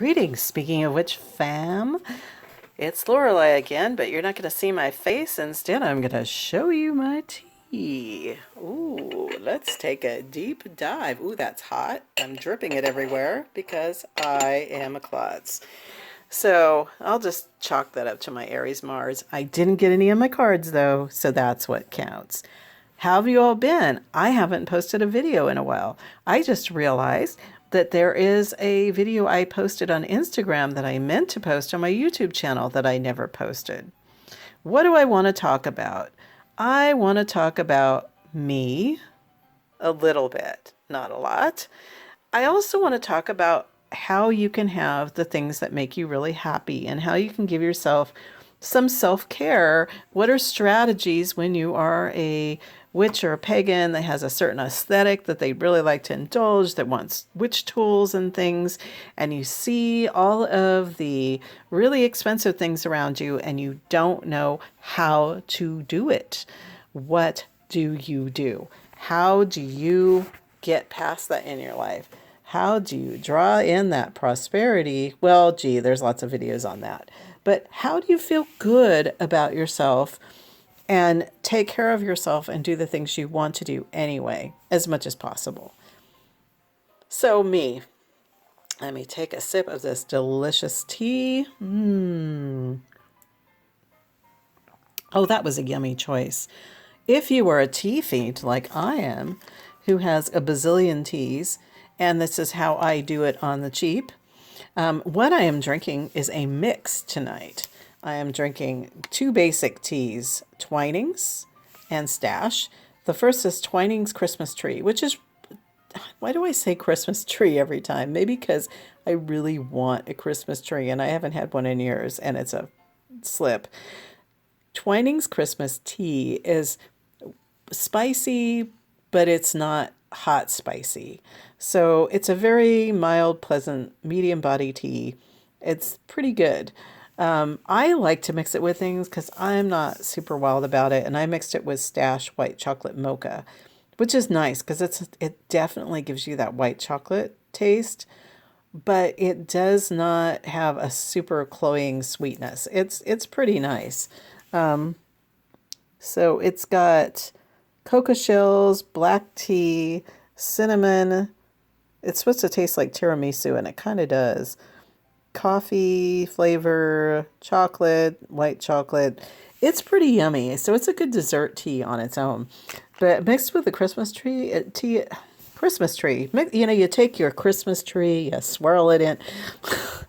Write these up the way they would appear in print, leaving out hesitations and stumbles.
Greetings. Speaking of which, fam, it's Lorelei again, but you're not going to see my face. Instead, I'm going to show you my tea. Ooh, let's take a deep dive. Ooh, that's hot. I'm dripping it everywhere because I am a klutz. So I'll just chalk that up to my Aries Mars. I didn't get any of my cards though, so that's what counts. How have you all been? I haven't posted a video in a while. I just realized that there is a video I posted on Instagram that I meant to post on my YouTube channel that I never posted. What do I want to talk about? I want to talk about me a little bit, not a lot. I also want to talk about how you can have the things that make you really happy and how you can give yourself some self-care. What are strategies when you are a witch or a pagan that has a certain aesthetic that they really like to indulge, that wants witch tools and things, and you see all of the really expensive things around you and you don't know how to do it? What do you do? How do you get past that in your life? How do you draw in that prosperity? Well, gee, there's lots of videos on that. But how do you feel good about yourself and take care of yourself and do the things you want to do anyway, as much as possible? So let me take a sip of this delicious tea. Oh, that was a yummy choice. If you are a tea fiend like I am, who has a bazillion teas, and this is how I do it on the cheap, what I am drinking is a mix tonight. I am drinking two basic teas, Twinings and Stash. The first is Twinings Christmas Tree, which is, why do I say Christmas tree every time? Maybe because I really want a Christmas tree and I haven't had one in years and it's a slip. Twinings Christmas Tea is spicy, but it's not hot spicy. So it's a very mild, pleasant, medium body tea. It's pretty good. I like to mix it with things because I'm not super wild about it. And I mixed it with Stash white chocolate mocha, which is nice because it definitely gives you that white chocolate taste, but it does not have a super cloying sweetness. It's pretty nice. So it's got cocoa shells, black tea, cinnamon. It's supposed to taste like tiramisu, and it kind of does. Coffee flavor, chocolate, white chocolate. It's pretty yummy. So it's a good dessert tea on its own. But mixed with the Christmas tree. You take your Christmas tree, you swirl it in.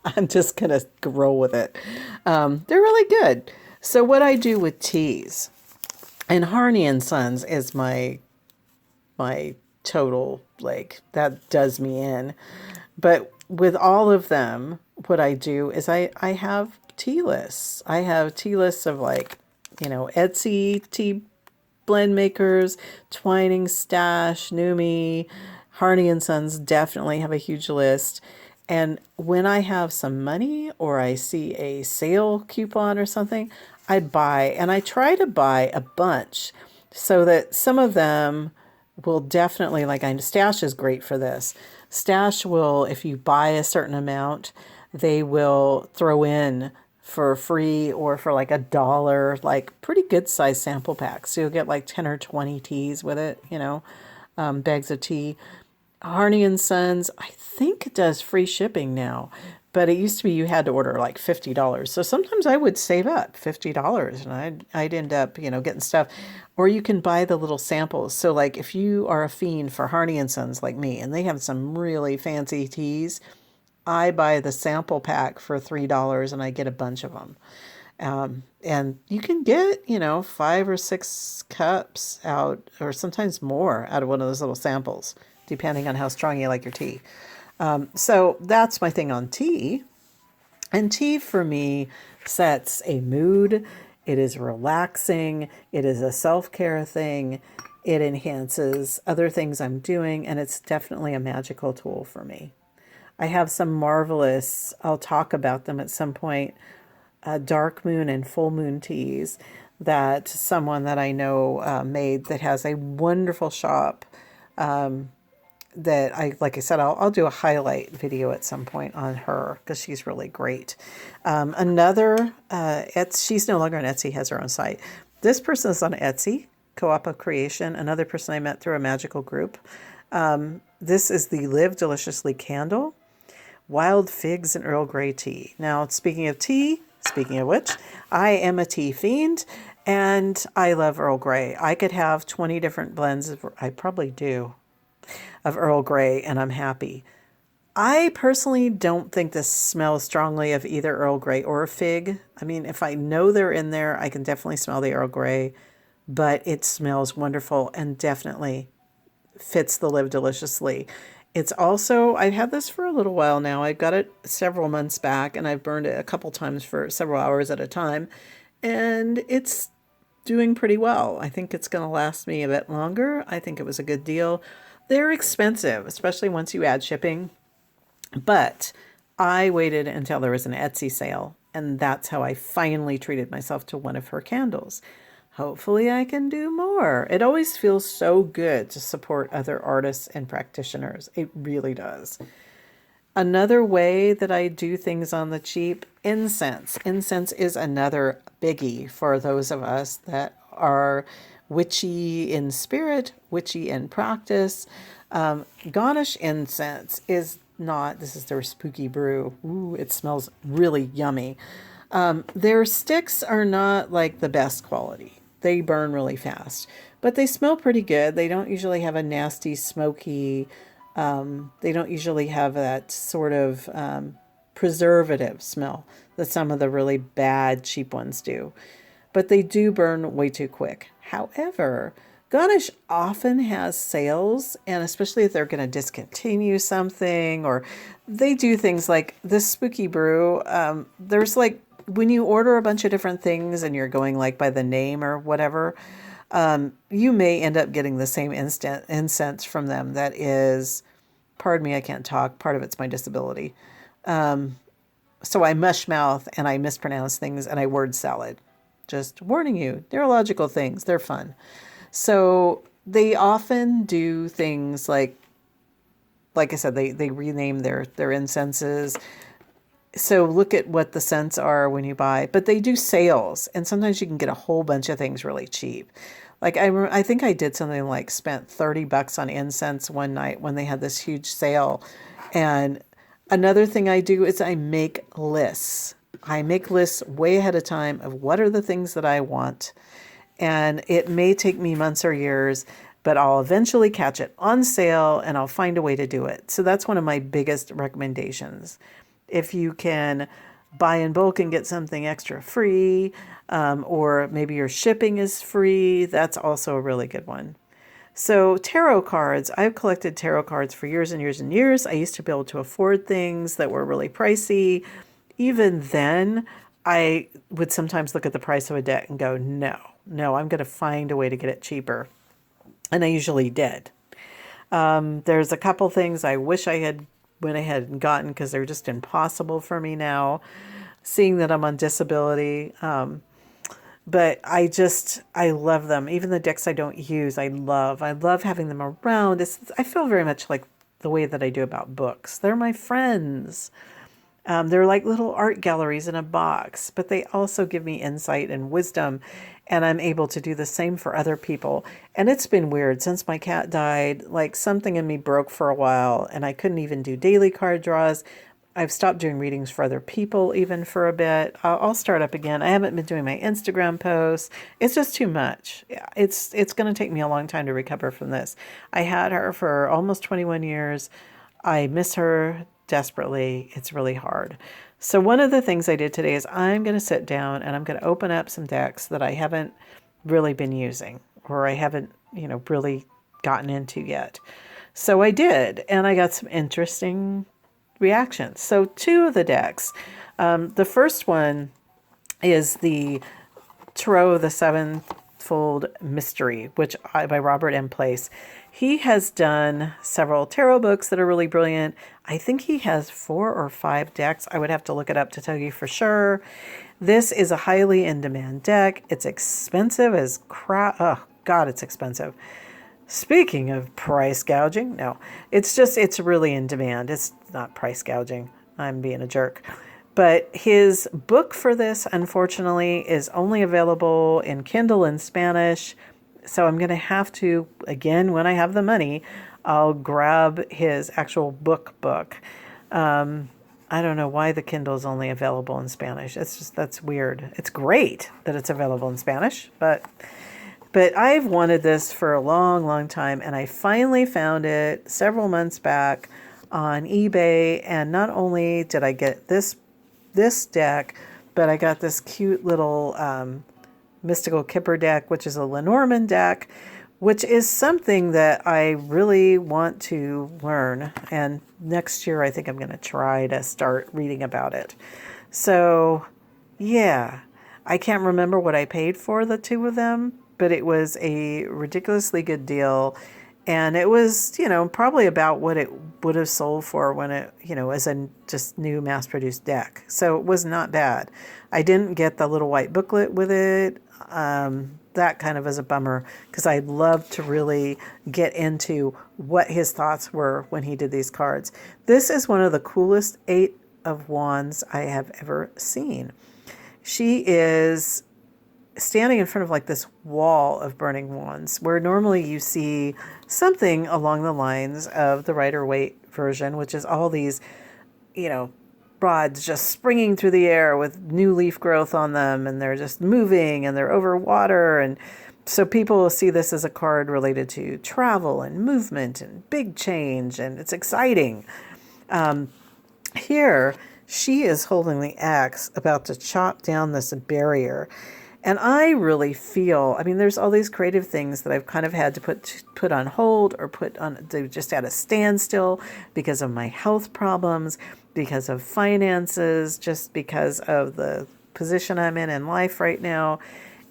I'm just going to roll with it. They're really good. So what I do with teas, and Harney and Sons is my total, like, that does me in. But with all of them, what I do is I have tea lists. I have tea lists of, like, Etsy tea blend makers, Twining, Stash, Numi, Harney and Sons definitely have a huge list. And when I have some money or I see a sale coupon or something, I buy, and I try to buy a bunch so that some of them will definitely, like, Stash is great for this. Stash will, if you buy a certain amount, they will throw in for free or for like $1, like pretty good size sample packs. So you'll get like 10 or 20 teas with it, bags of tea. Harney and Sons, I think it does free shipping now, but it used to be you had to order like $50. So sometimes I would save up $50 and I'd end up, getting stuff. Or you can buy the little samples. So like if you are a fiend for Harney and Sons like me, and they have some really fancy teas, I buy the sample pack for $3 and I get a bunch of them. And you can get, 5 or 6 cups out, or sometimes more, out of one of those little samples, depending on how strong you like your tea. So that's my thing on tea. And tea for me sets a mood. It is relaxing. It is a self-care thing. It enhances other things I'm doing, and it's definitely a magical tool for me. I have some marvelous, I'll talk about them at some point, dark moon and full moon teas that someone that I know made, that has a wonderful shop that like I said, I'll do a highlight video at some point on her because she's really great. Another, she's no longer on Etsy, has her own site. This person is on Etsy, CoOp of Creation, another person I met through a magical group. This is the Live Deliciously candle, wild figs and Earl Grey tea. Now, speaking of tea, speaking of which, I am a tea fiend and I love Earl Grey. I could have 20 different blends, I probably do, of Earl Grey, and I'm happy. I personally don't think this smells strongly of either Earl Grey or fig. I mean, if I know they're in there, I can definitely smell the Earl Grey, but it smells wonderful and definitely fits the Live Deliciously. It's also, I've had this for a little while now. I got it several months back and I've burned it a couple times for several hours at a time. And it's doing pretty well. I think it's going to last me a bit longer. I think it was a good deal. They're expensive, especially once you add shipping. But I waited until there was an Etsy sale, and that's how I finally treated myself to one of her candles. Hopefully I can do more. It always feels so good to support other artists and practitioners. It really does. Another way that I do things on the cheap, incense. Incense is another biggie for those of us that are witchy in spirit, witchy in practice. Gonesh incense is not, this is their spooky brew. Ooh, it smells really yummy. Their sticks are not like the best quality. They burn really fast, but they smell pretty good. They don't usually have a nasty, smoky, they don't usually have that sort of preservative smell that some of the really bad, cheap ones do. But they do burn way too quick. However, Gonesh often has sales, and especially if they're going to discontinue something, or they do things like this spooky brew. There's like, when you order a bunch of different things and you're going like by the name or whatever, you may end up getting the same incense from them that is, pardon me, I can't talk. Part of it's my disability. So I mush mouth and I mispronounce things and I word salad. Just warning you, neurological things, they're fun. So they often do things like I said, they rename their incenses. So look at what the scents are when you buy, but they do sales, and sometimes you can get a whole bunch of things really cheap. Like I think I did something like spent $30 on incense one night when they had this huge sale. And another thing I do is I make lists. I make lists way ahead of time of what are the things that I want. And it may take me months or years, but I'll eventually catch it on sale and I'll find a way to do it. So that's one of my biggest recommendations. If you can buy in bulk and get something extra free, or maybe your shipping is free, that's also a really good one. So tarot cards, I've collected tarot cards for years and years and years. I used to be able to afford things that were really pricey. Even then, I would sometimes look at the price of a deck and go, no, I'm going to find a way to get it cheaper. And I usually did. There's a couple things I wish I had went ahead and gotten because they're just impossible for me now, seeing that I'm on disability. But I love them. Even the decks I don't use, I love having them around. I feel very much like the way that I do about books. They're my friends. They're like little art galleries in a box, but they also give me insight and wisdom, and I'm able to do the same for other people. And it's been weird since my cat died. Like something in me broke for a while, and I couldn't even do daily card draws. I've stopped doing readings for other people even for a bit. I'll start up again. I haven't been doing my Instagram posts. It's just too much. It's going to take me a long time to recover from this. I had her for almost 21 years. I miss her desperately. It's really hard. So one of the things I did today is I'm going to sit down and I'm going to open up some decks that I haven't really been using, or I haven't, really gotten into yet. So I did, and I got some interesting reactions. So two of the decks. The first one is the Tarot of the Sevenfold Mystery, by Robert M. Place. He has done several tarot books that are really brilliant. I think he has 4 or 5 decks. I would have to look it up to tell you for sure. This is a highly in-demand deck. It's expensive as crap. Oh, God, it's expensive. Speaking of price gouging, no, it's really in demand. It's not price gouging. I'm being a jerk. But his book for this, unfortunately, is only available in Kindle in Spanish. So I'm going to have to, again, when I have the money, I'll grab his actual book. I don't know why the Kindle is only available in Spanish. That's weird. It's great that it's available in Spanish, but I've wanted this for a long, long time, and I finally found it several months back on eBay. And not only did I get this deck, but I got this cute little Mystical Kipper deck, which is a Lenormand deck, which is something that I really want to learn. And next year, I think I'm going to try to start reading about it. So, yeah, I can't remember what I paid for the two of them, but it was a ridiculously good deal. And it was, probably about what it would have sold for when it, as a just new mass-produced deck. So it was not bad. I didn't get the little white booklet with it. That kind of is a bummer, because I'd love to really get into what his thoughts were when he did these cards. This is one of the coolest 8 of Wands I have ever seen. She is standing in front of like this wall of burning wands, where normally you see something along the lines of the Rider-Waite version, which is all these, rods just springing through the air with new leaf growth on them, and they're just moving and they're over water. And so people will see this as a card related to travel and movement and big change, and it's exciting. Here, she is holding the axe about to chop down this barrier. And I really feel, there's all these creative things that I've kind of had to put on hold, or just at a standstill because of my health problems, because of finances, just because of the position I'm in life right now.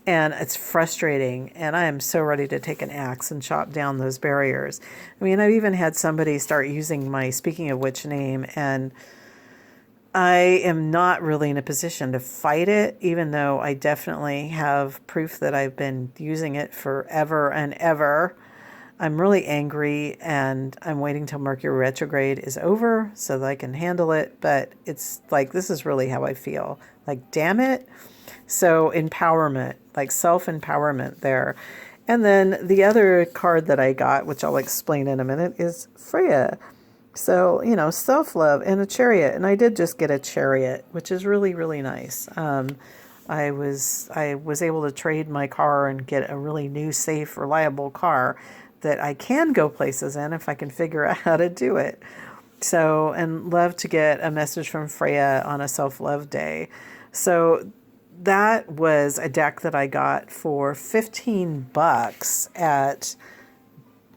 And it's frustrating. And I am so ready to take an axe and chop down those barriers. I've even had somebody start using my Speaking of Which name, and I am not really in a position to fight it, even though I definitely have proof that I've been using it forever and ever. I'm really angry, and I'm waiting till Mercury retrograde is over so that I can handle it. But it's like, this is really how I feel. Like, damn it. So empowerment, like self-empowerment there. And then the other card that I got, which I'll explain in a minute, is Freya. So, self-love and a chariot. And I did just get a chariot, which is really, really nice. I was able to trade my car and get a really new, safe, reliable car that I can go places in if I can figure out how to do it. So, and love to get a message from Freya on a self-love day. So that was a deck that I got for $15 at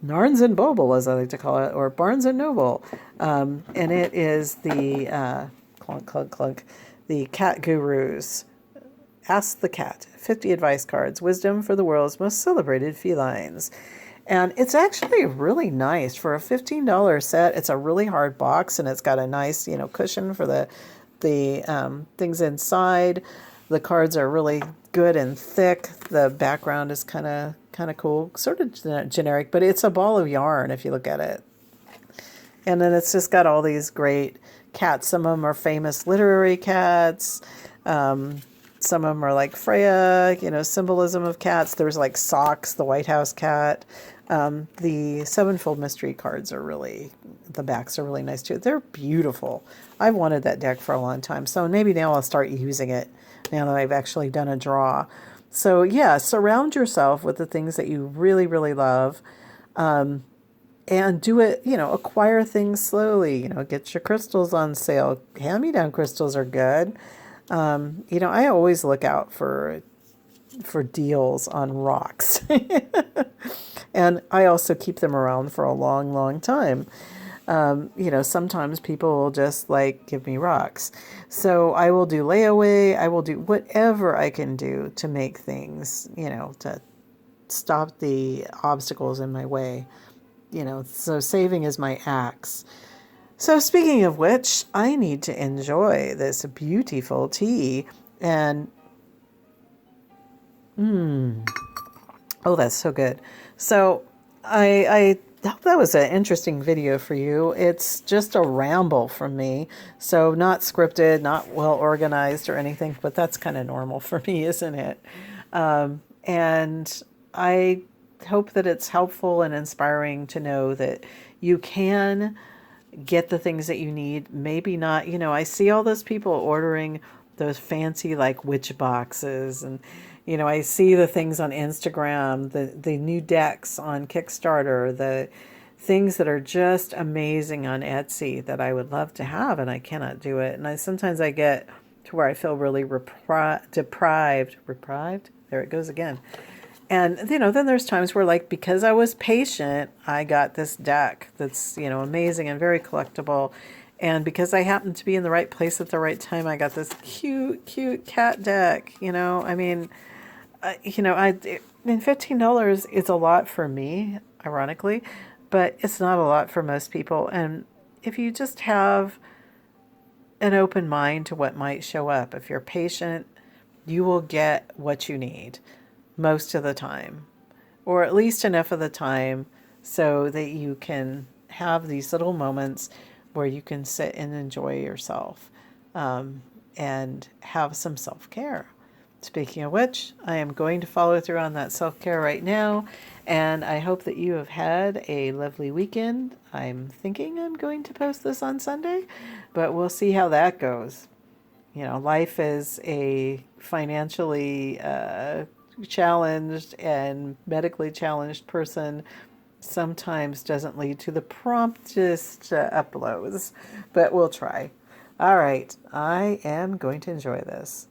Narns and Boble, as I like to call it, or Barnes and Noble. And it is the clunk, clunk, clunk, the Cat Gurus. Ask the Cat, 50 advice cards, wisdom for the world's most celebrated felines. And it's actually really nice for a $15 set. It's a really hard box, and it's got a nice, cushion for the things inside. The cards are really good and thick. The background is kind of cool, sort of generic, but it's a ball of yarn if you look at it. And then it's just got all these great cats. Some of them are famous literary cats. Some of them are like Freya, symbolism of cats. There's like Socks, the White House cat. The Sevenfold Mystery cards the backs are really nice too. They're beautiful. I've wanted that deck for a long time. So maybe now I'll start using it now that I've actually done a draw. So yeah, surround yourself with the things that you really, really love. And do it, acquire things slowly, get your crystals on sale. Hand-me-down crystals are good. I always look out for deals on rocks. And I also keep them around for a long, long time. Sometimes people will just give me rocks. So I will do layaway. I will do whatever I can do to make things, to stop the obstacles in my way. So saving is my axe. So speaking of which, I need to enjoy this beautiful tea. And, oh, that's so good. So I hope that was an interesting video for you. It's just a ramble from me. So not scripted, not well organized or anything, but that's kind of normal for me, isn't it? And I hope that it's helpful and inspiring to know that you can get the things that you need. Maybe not, I see all those people ordering those fancy like witch boxes, and I see the things on Instagram, the new decks on Kickstarter, the things that are just amazing on Etsy that I would love to have, and I cannot do it. And sometimes I get to where I feel really deprived. There it goes again. And, then there's times where, like, because I was patient, I got this deck that's, amazing and very collectible. And because I happened to be in the right place at the right time, I got this cute, cute cat deck. I mean, and $15 is a lot for me, ironically, but it's not a lot for most people. And if you just have an open mind to what might show up, if you're patient, you will get what you need most of the time, or at least enough of the time so that you can have these little moments where you can sit and enjoy yourself, and have some self-care. Speaking of which, I am going to follow through on that self-care right now, and I hope that you have had a lovely weekend. I'm thinking I'm going to post this on Sunday, but we'll see how that goes. Life is a financially challenged and medically challenged person sometimes doesn't lead to the promptest uploads, but we'll try. All right, I am going to enjoy this.